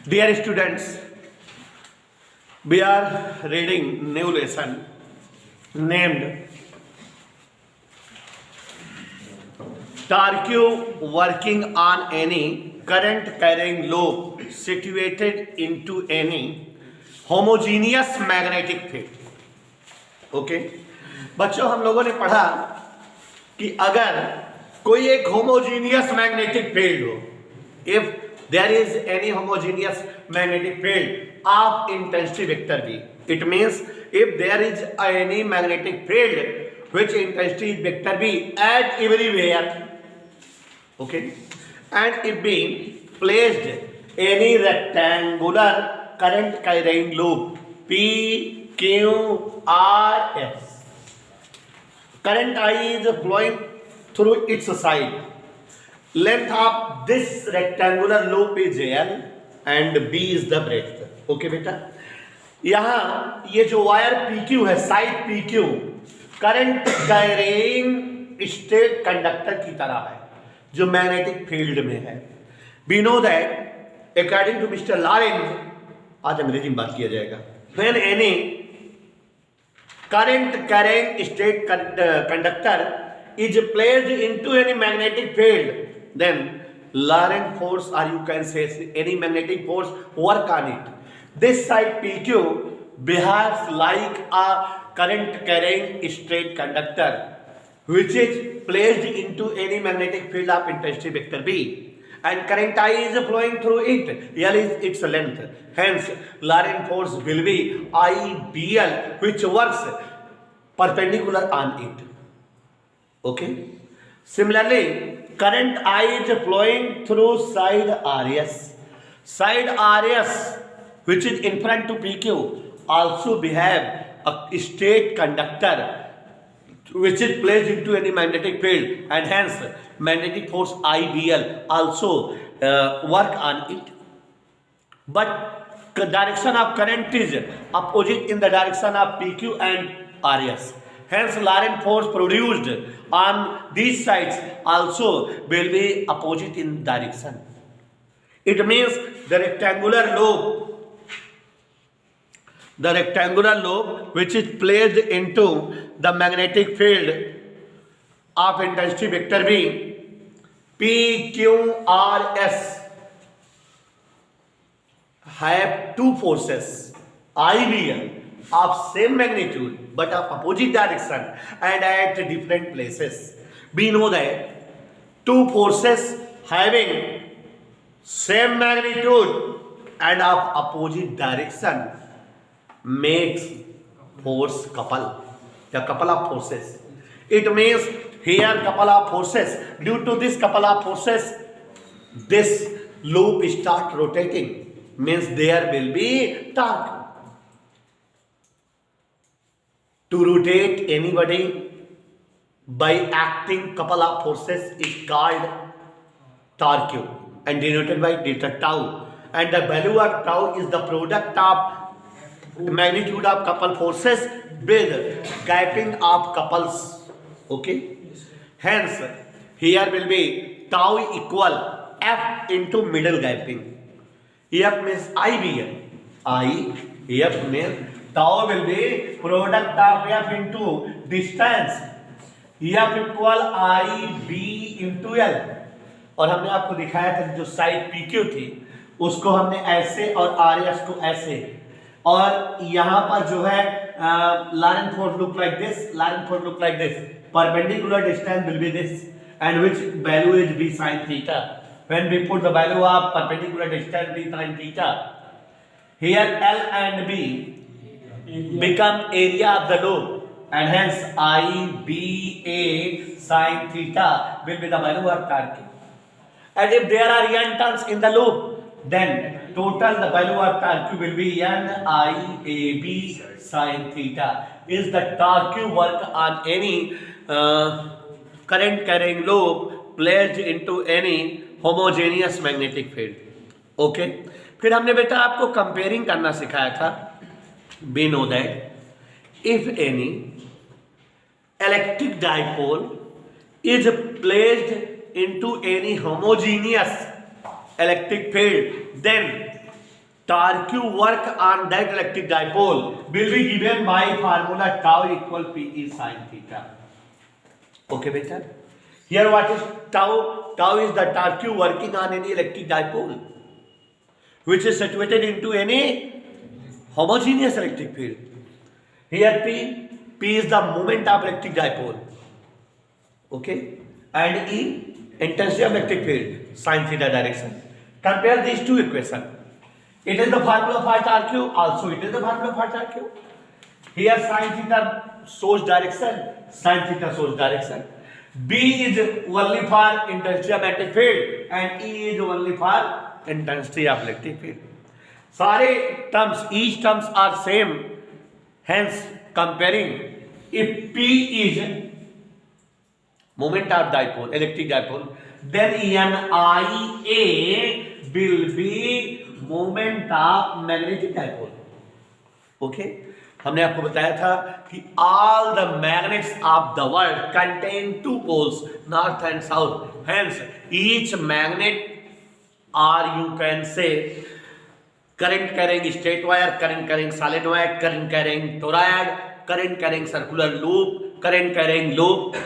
Dear students, we are reading new lesson named Tarque working on any current carrying loop situated into any homogeneous magnetic field. Okay बच्चों, हम लोगों ने पढ़ा कि अगर कोई एक होमोजीनियस मैग्नेटिक फील्ड हो, if there is any homogeneous magnetic field of intensity vector B. It means if there is any magnetic field which intensity vector B at everywhere, okay, and if being placed any rectangular current carrying loop P, Q, R, S, current I is flowing through its side. Length of this rectangular loop is L and B is the breadth. Okay बेटा, यहाँ ये जो wire PQ है, side PQ current carrying straight conductor की तरह है जो magnetic field में है. We know that according to mister Lorentz, आज अंग्रेजी में बात किया जाएगा, when any current carrying straight conductor is placed into any magnetic field, then Lorentz force, or you can say any magnetic force, work on it. This side PQ behaves like a current carrying straight conductor which is placed into any magnetic field of intensity vector B, and current I is flowing through it. L is its length. Hence Lorentz force will be IBL, which works perpendicular on it. Okay. Similarly, current I is flowing through side RS. Side RS, which is in front to PQ, also behave a state conductor which is placed into any magnetic field, and hence magnetic force IBL also work on it. But the direction of current is opposite in the direction of PQ and RS. Hence, Lorentz force produced on these sides also will be opposite in direction. It means the rectangular loop which is placed into the magnetic field of intensity vector B, P, Q, R, S have two forces, IBL, of same magnitude but of opposite direction and at different places. We know that two forces having same magnitude and of opposite direction makes force couple, the couple of forces. It means here couple of forces, due to this couple of forces this loop start rotating, means there will be torque. To rotate anybody by acting couple of forces is called torque and denoted by delta tau, and the value of tau is the product of magnitude of couple forces with gapping of couples. Okay, hence here will be tau equal F into middle gapping. F means IBL. F means tau will be product of F into distance. F equal IB into L. और हमने आपको दिखाया था जो side PQ थी उसको हमने ऐसे और RS को ऐसे, और यहाँ पर जो है Lorentz force look like this, Lorentz force look like this. Perpendicular distance will be this, and which value is B sin theta. When we put the value of perpendicular distance B sin theta, here L and B become area of the loop, and hence IBA sin theta will be the value of torque. And if there are n turns in the loop, then total the value of torque will be NIAB sin theta. Is the torque work on any current carrying loop placed into any homogeneous magnetic field. Okay. फिर हमने बेटा आपको comparing करना सिखाया था. We know that if any electric dipole is placed into any homogeneous electric field, then torque work on that electric dipole will be given by formula tau equal Pe sin theta. Okay, beta. Here what is tau? Tau is the torque working on any electric dipole which is situated into any homogeneous electric field. Here P is the moment of electric dipole. Okay, and E intensity of electric field, sin theta direction. Compare these two equations. It is the formula for torque, also it is the formula for torque. Here sin theta shows direction, sin theta shows direction. B is only for intensity of electric field and E is only for intensity of electric field. सारे terms, each terms are same. Hence, comparing, if P is moment of dipole, electric dipole, then NIA will be moment of magnetic dipole. Okay? हमने आपको बताया था कि all the magnets of the world contain two poles, north and south. Hence, each magnet, or you can say, current carrying straight wire, current carrying solid wire, current carrying toroid, current carrying circular loop, current carrying loop,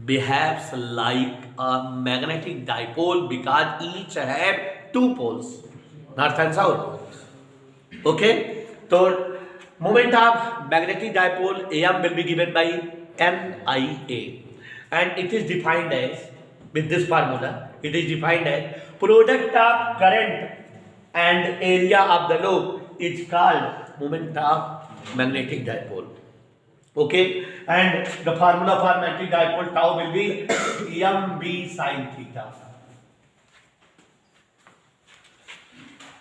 behaves like a magnetic dipole because each have two poles, north and south. Okay, so moment of magnetic dipole AM will be given by NIA, and it is defined as, with this formula, it is defined as product of current and area of the loop is called moment of magnetic dipole. Okay, and the formula for magnetic dipole tau will be MB sin theta.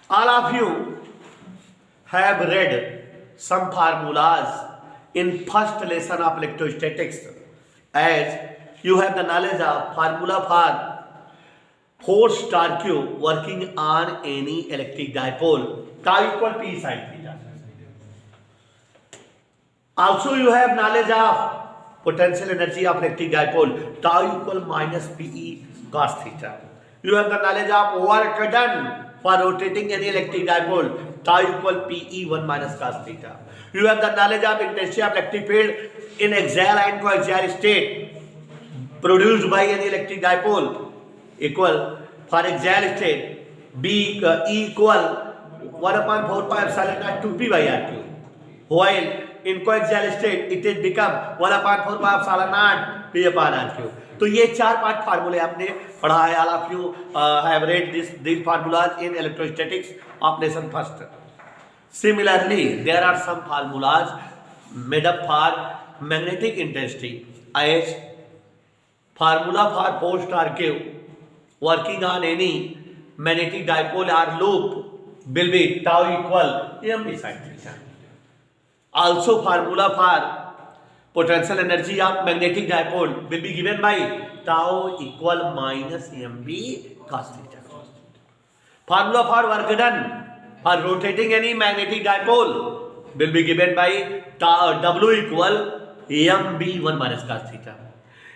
All of you have read some formulas in first lesson of electrostatics, as you have the knowledge of formula for force torque working on any electric dipole, tau equal P sin theta. Also you have knowledge of potential energy of electric dipole, tau equal minus Pe cos theta. You have the knowledge of work done for rotating any electric dipole, tau equal Pe 1 minus cos theta. You have the knowledge of intensity of electric field in axial and coaxial state produced by any electric dipole equal, for axial state, B equal 1/4 pi epsilon naught 2P by RQ, while in coaxial state it is become 1/4 pi epsilon naught P upon RQ. तो ये 4-5 फार्मूले आपने पढ़ा है. All of you have read these formulas in electrostatics of lesson first. Similarly, there are some formulas made up for magnetic intensity, as formula for force torque working on any magnetic dipole or loop will be tau equal MB sin theta. Also, formula for potential energy of magnetic dipole will be given by tau equal minus MB cos theta. Formula for work done for rotating any magnetic dipole will be given by W equal MB 1 minus cos theta.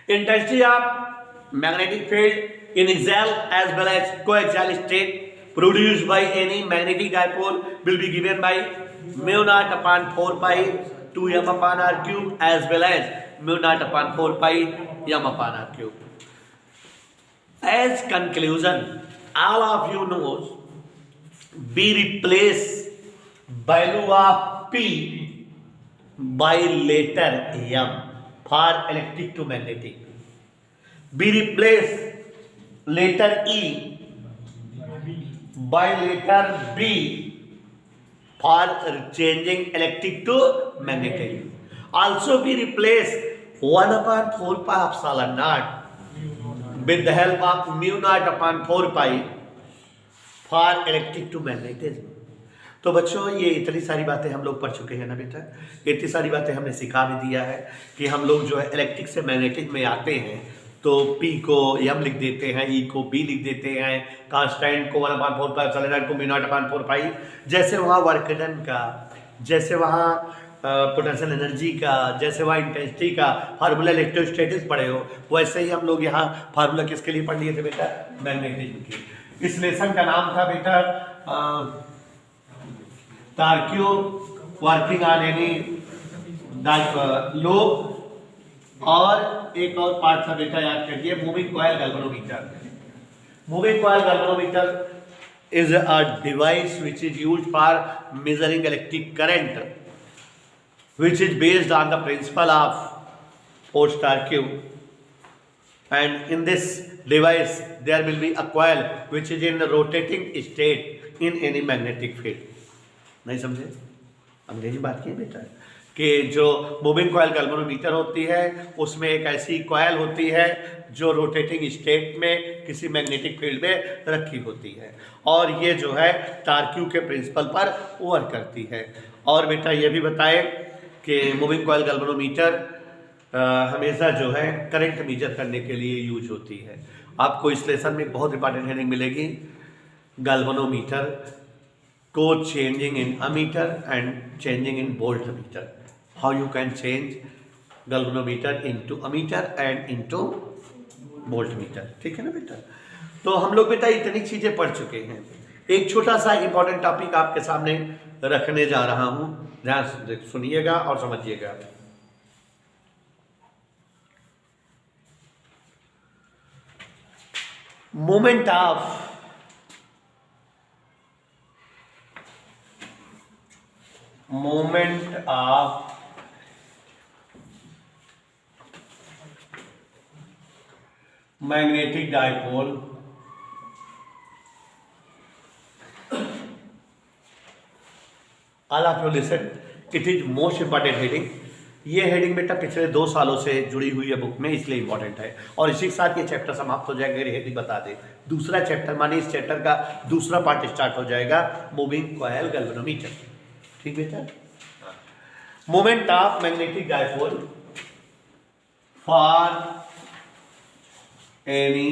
Intensity of magnetic field in axial as well as coaxial state produced by any magnetic dipole will be given by mu naught upon 4 pi 2m upon r cube as well as mu naught upon 4 pi m upon r cube. As conclusion, all of you knows, we replace value of P by letter M for electric to magnetic. We replace letter E by letter B for changing electric to magnetic. Also we replace 1/4 pi epsilon naught with the help of mu naught upon 4 pi for electric to magnetism. तो बच्चों, ये इतनी सारी बातें हम लोग पढ़ चुके हैं ना बेटा. इतनी सारी बातें हमने सिखा भी दिया है कि हम लोग जो है इलेक्ट्रिक से मैग्नेटिक में आते हैं तो P को M लिख देते हैं, E को B लिख देते हैं, कांस्टेंट को 1/4 पाई एप्सिलॉन नॉट को mu naught upon 4 पाई. जैसे वहाँ वर्क डन का, जैसे वहाँ पोटेंशियल एनर्जी का, जैसे वहाँ इंटेंसिटी का फार्मूला इलेक्ट्रोस्टैटिक्स पढ़े हो, वैसे ही हम लोग यहाँ फार्मूला किसके लिए पढ़ लिए थे बेटा? मैग्नेटिज्म की. इस लेसन का नाम था बेटा तार्क्यू वर्किंग ऑन एनी लोब, और एक और पार्ट था बेटा याद करिए, moving coil galvanometer. Moving coil galvanometer is a device which is used for measuring electric current, which is based on the principle of Force-Tarque, and in this device there will be a coil which is in the rotating state in any magnetic field। नहीं समझे? अंग्रेजी बात की बेटा कि जो moving coil galvanometer होती है उसमें एक ऐसी कॉइल होती है जो रोटेटिंग स्टेट में किसी मैग्नेटिक फील्ड में रखी होती है, और ये जो है तार्क्यू के प्रिंसिपल पर वर्क करती है। और बेटा ये भी बताएं कि मूविंग कॉइल गैल्वेनोमीटर हमेशा जो है करंट मेजर करने के लिए यूज होती है। आपको इस लेसन में बहुत इंपॉर्टेंट हेडिंग मिलेगी, गैल्वेनोमीटर को changing in ammeter and changing in volt meter, how you can change galvanometer into ammeter and into volt meter. ठीक है ना बेटा? तो हम लोग बेटा इतनी चीजें पढ़ चुके हैं। एक छोटा सा इंपॉर्टेंट टॉपिक आपके सामने रखने जा रहा हूं, ध्यान से सुनिएगा और समझिएगा। Moment of magnetic dipole all of you listen, it is most important heading. ये हेडिंग बेटा पिछले 2 सालों से जुड़ी हुई है बुक में, इसलिए इंपॉर्टेंट है, और इसी के साथ ये चैप्टर समाप्त हो जाएगा। ये हेडिंग बता दे, दूसरा चैप्टर माने इस चैप्टर का दूसरा पार्ट स्टार्ट हो जाएगा, मूविंग कॉइल गैल्वेनोमीटर। ठीक बेटा? Moment of magnetic dipole for any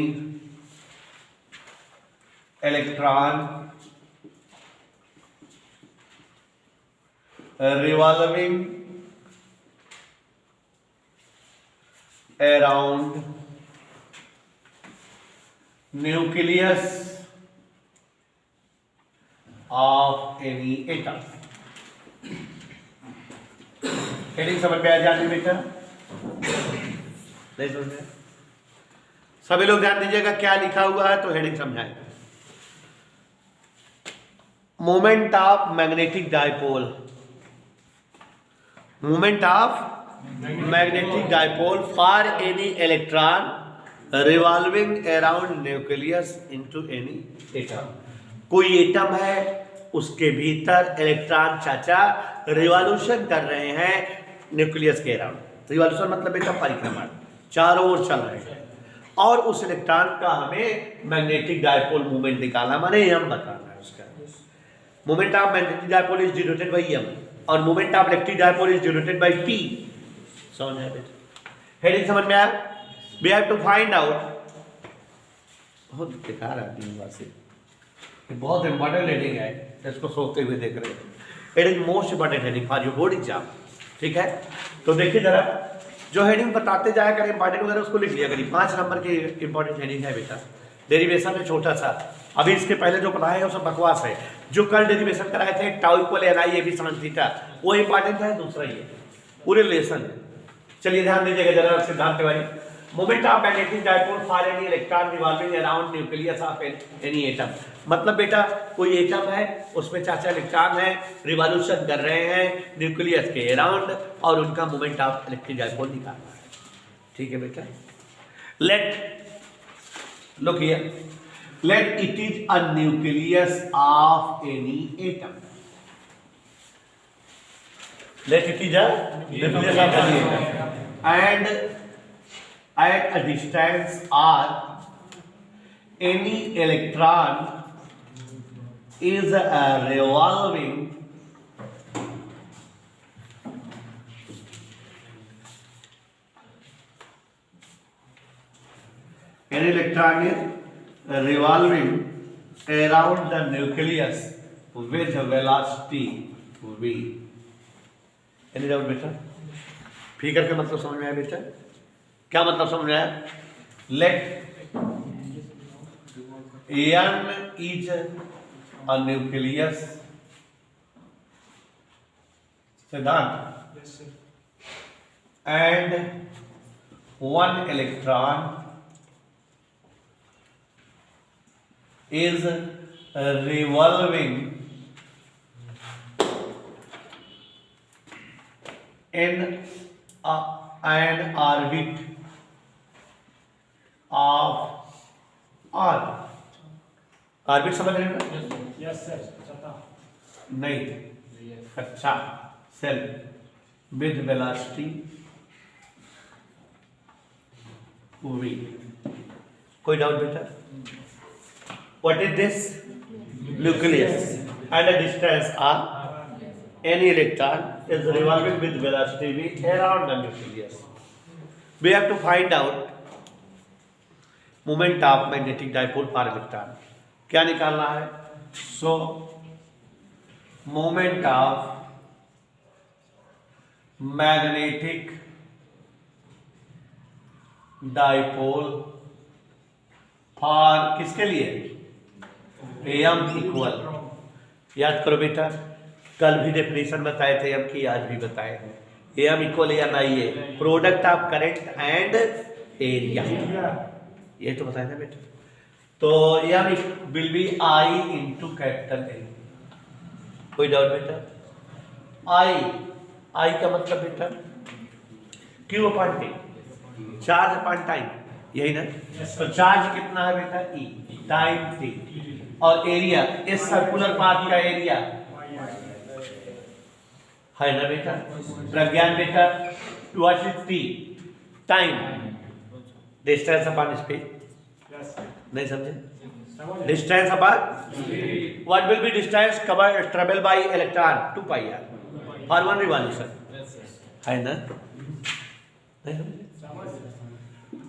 electron revolving around nucleus of any atom। Heading समझ में आ जाती बेटा? नहीं समझ में? सभी लोग ध्यान दीजिएगा, क्या लिखा हुआ है तो हेडिंग समझाएं। Moment of magnetic dipole, moment of magnetic dipole for any electron revolving around nucleus into any atom. कोई एटम है, उसके भीतर इलेक्ट्रॉन चाचा रिवॉल्यूशन कर रहे हैं न्यूक्लियस के अराउंड। रिवॉल्यूशन मतलब बेटा परिक्रमा, चारों ओर चल रहे हैं, और उस इलेक्ट्रॉन का हमें मैग्नेटिक डाइपोल मूवमेंट निकालना, माने हम बताना है उसका। Moment of magnetic dipole is denoted by m, और moment of electric dipole is denoted by p। समझ में आया बेटा? हेडिंग समझ में आया? We have to find out, बहुत बेकार आदमी बात से, ये बहुत इंपॉर्टेंट हेडिंग है, इसको सोचते हुए देख रहे हैं। It is most important heading for your board exam. ठीक है? तो देखिए जरा, जो हेडिंग बताते जाया करें इंपॉर्टेंट वगैरह उसको लिख लिया करिए। 5 नंबर की इंपॉर्टेंट हेडिंग है बेटा। डेरिवेशन है छोटा सा, अभी इसके पहले जो पढ़ाया है वो सब बकवास है। जो कल डेरिवेशन कराए थे tau equal n I A B sin theta, वो इंपॉर्टेंट है, दूसरा ये पूरे रिलेशन। चलिए ध्यान दीजिएगा जरा सिद्धांत Tiwari. Moment of magnetic dipole for any electron revolving around nucleus of any atom, मतलब बेटा कोई एटम है, उसमें चाचा इलेक्ट्रॉन है, रिवॉल्यूशन कर रहे हैं न्यूक्लियस के अराउंड, और उनका मोमेंट ऑफ इलेक्ट्रिक डाइपोल निकालना है। ठीक है बेटा? Let look here, let it is a nucleus of any atom, let it is a nucleus of any atom, and at a distance r any electron is revolving an electron is revolving around the nucleus with velocity v। Any doubt बेटा? Figure का मतलब समझ में आया बेटा? क्या मतलब समझ में आया? Let n is a nucleus सिद्धांत Yes, sir. and one electron is revolving in an orbit of R. Orbit समझ रहे हो ना? Yes, sir. Chata. नहीं, अच्छा, सेल विद वेलोसिटी v. कोई डाउट बेटा? What is this? Nucleus. And a distance r. Any electron is revolving with velocity v around the nucleus. We have to find out moment of magnetic dipole for electron. क्या निकालना है? So moment of magnetic dipole for किसके लिए? M equal, याद करो बेटा, कल भी डेफिनेशन बताए थे एम की, आज भी बताए हैं। M equal n I A, product of current and area, ये तो बताया था बेटा। तो m will be I into capital A. कोई डाउट बेटा? आई का मतलब बेटा q upon t, charge upon time, यही ना? तो चार्ज कितना है बेटा? ई टाइम टी, और एरिया इस सर्कुलर पाथ का एरिया है ना बेटा? प्रज्ञान बेटा, what is t? Time, distance upon speed. Yes. नहीं समझे? Distance upon what will be distance covered travel by electron? 2 pi r for one revolution, है ना? नहीं समझे?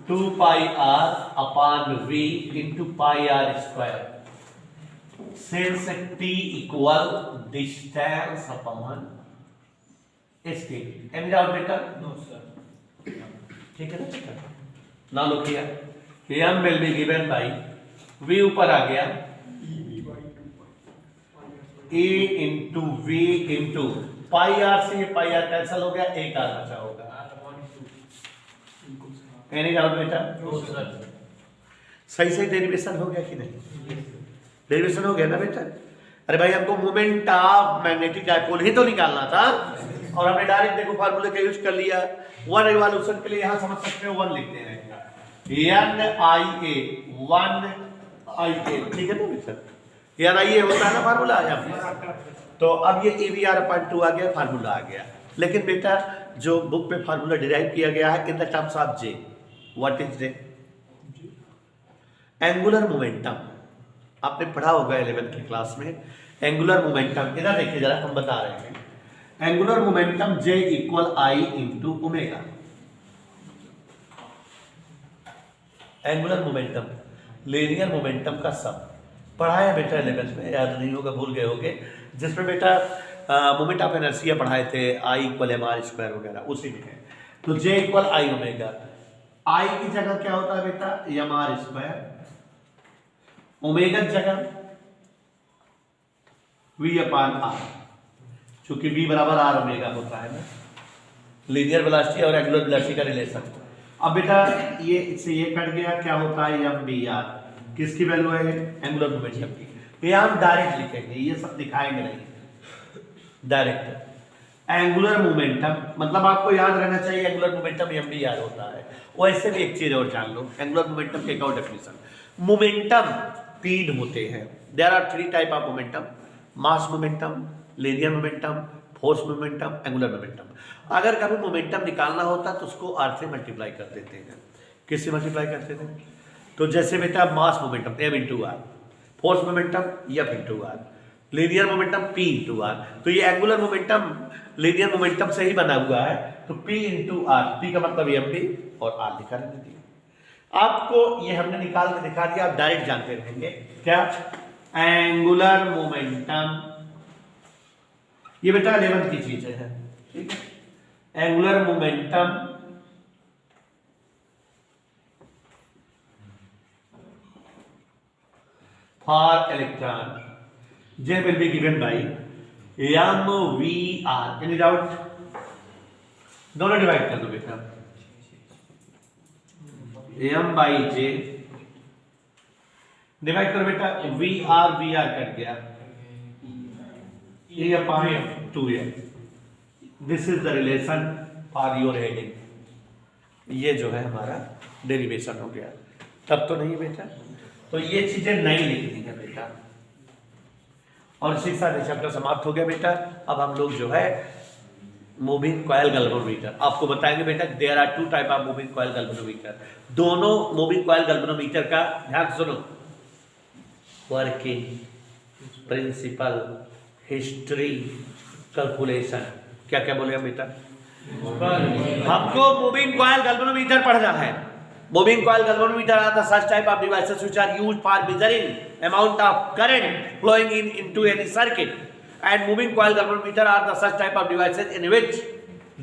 2 pi r upon v into pi r square, since t equal distance upon speed. Any doubt बेटा? No, sir. ठीक है ना बेटा? now look here, m will be given by v ऊपर आ गया, a into v into pi r से ये पाई are cancel हो गया, एक आर बचा होगा। एनी डाउट बेटा? No, sir. सही सही डेरिवेशन हो गया कि नहीं? डेरिवेशन हो गया ना बेटा? अरे भाई हमको मोमेंट ऑफ मैग्नेटिक डाइपोल ही तो निकालना था, और हमने डायरेक्ट देखो फार्मूले का यूज कर लिया। वन रिवॉल्यूशन के लिए यहां समझ सकते हो 1 लिखते हैं, एन आई ए, 1 आई ए, ठीक है ना बेटा? एन आई ए होता है ना फार्मूला यहाँ। तो अब ये ए वी आर अपॉन 2 आ गया, फार्मूला आ गया। लेकिन बेटा जो बुक पे फार्मूला डिराइव किया गया है in the terms of J, what is J? Angular momentum, आपने पढ़ा होगा 11th की क्लास में। एंगुलर मोमेंटम, इधर देखिए जरा, हम बता रहे हैं angular momentum J equal I into omega. Angular momentum linear momentum का सब पढ़ाया बेटा 11th में, याद नहीं होगा, भूल गए होगे, जिसमें बेटा मोमेंट ऑफ इनर्शिया पढ़ाए थे, I equal M R square वगैरह, उसी में है। तो J इक्वल आई ओमेगा, आई की जगह क्या होता है बेटा? एम आर स्क्वायर, ओमेगा की जगह v अपान आर, चूंकि v बराबर आर ओमेगा होता है ना, लीनियर वेलोसिटी और एंगुलर वेलोसिटी का रिलेशन। अब बेटा ये इससे ये कट गया, क्या होता है? एम बी आर, किसकी वैल्यू है? एंगुलर मोमेंटम की। ये हम डायरेक्ट लिखेंगे, ये सब दिखाएंगे नहीं, डायरेक्ट। एंगुलर मोमेंटम मतलब आपको याद रहना चाहिए angular momentum m b r होता है। वैसे भी एक चीज और जान लो, एंगुलर मोमेंटम के एक और डेफिनेशन, मोमेंटम 3 होते हैं। There are 3 type of momentum, mass momentum, linear momentum, force momentum, angular momentum. अगर कभी मोमेंटम निकालना होता तो उसको आर से मल्टीप्लाई कर देते हैं। किससे मल्टीप्लाई करते थे? तो जैसे बेटा mass momentum m into r, force momentum f into r, linear momentum p into r. तो ये एंगुलर मोमेंटम लीनियर मोमेंटम से ही बना हुआ है, तो पी इंटू आर, पी का मतलब एम पी और आर लिखा रहने दिया। आपको ये हमने निकाल के दिखा दिया, आप डायरेक्ट जानते रहेंगे क्या? एंगुलर मोमेंटम, ये बेटा 11th की चीज है, ठीक है? Angular momentum for electron J will be given by MVR. Any doubt? दोनों डिवाइड कर दो बेटा, M by J डिवाइड करो बेटा, VR कट गया, E upon 2M. This is the relation for your heading. ये जो है हमारा डेरिवेशन हो गया. तब तो नहीं बेटा, तो ये चीजें नहीं लिखनी है बेटा. और इसी साथ चैप्टर समाप्त हो गया बेटा. अब हम लोग जो है मूविंग कॉइल गैल्वेनोमीटर आपको बताएंगे बेटा. There are 2 type of moving coil galvanometer. दोनों मूविंग कॉइल गैल्वेनोमीटर का ध्यान सुनो. Working principle, history, calculation. क्या क्या बोले हम बेटा? हमको मूविंग कॉइल गैल्वेनोमीटर पढ़ना है. Moving coil galvanometer are the such type of devices which are used for measuring amount of current flowing into any circuit. And moving coil galvanometer are the such type of devices in which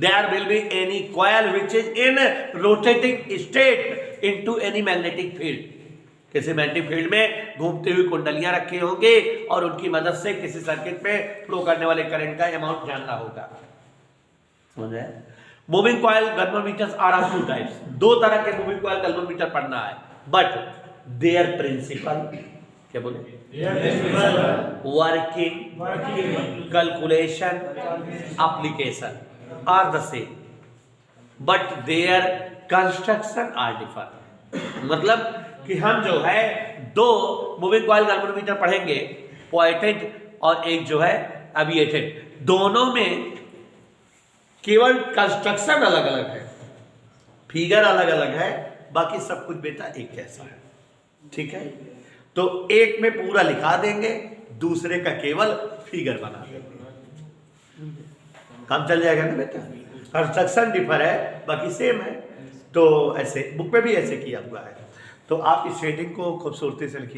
there will be any coil which is in rotating state into any magnetic field. किसी magnetic field में घूमते हुए कुंडलियां रखे होंगे और उनकी मदद से किसी सर्किट में फ्लो करने वाले करंट का अमाउंट जानना होगा. समझ आया? Moving coil galvanometers are of 2 types. 2 तरह के मूविंग कॉइल गैल्वेनोमीटर पढ़ना है. बट देयर प्रिंसिपल, क्या बोले, working, calculation, application are the same, but their construction are different. मतलब कि हम जो है 2 मूविंग कॉइल गैल्वेनोमीटर पढ़ेंगे, पॉइंटेड और एक जो है एविएटेड. दोनों में केवल कंस्ट्रक्शन अलग अलग है, फिगर अलग अलग है, बाकी सब कुछ बेटा एक जैसा है. ठीक है? तो एक में पूरा लिखा देंगे, दूसरे का केवल फिगर बना देंगे. काम चल जाएगा ना बेटा. कंस्ट्रक्शन डिफर है, बाकी सेम है. तो ऐसे बुक में भी ऐसे किया हुआ है. तो आप इस शेडिंग को खूबसूरती से लिखिए.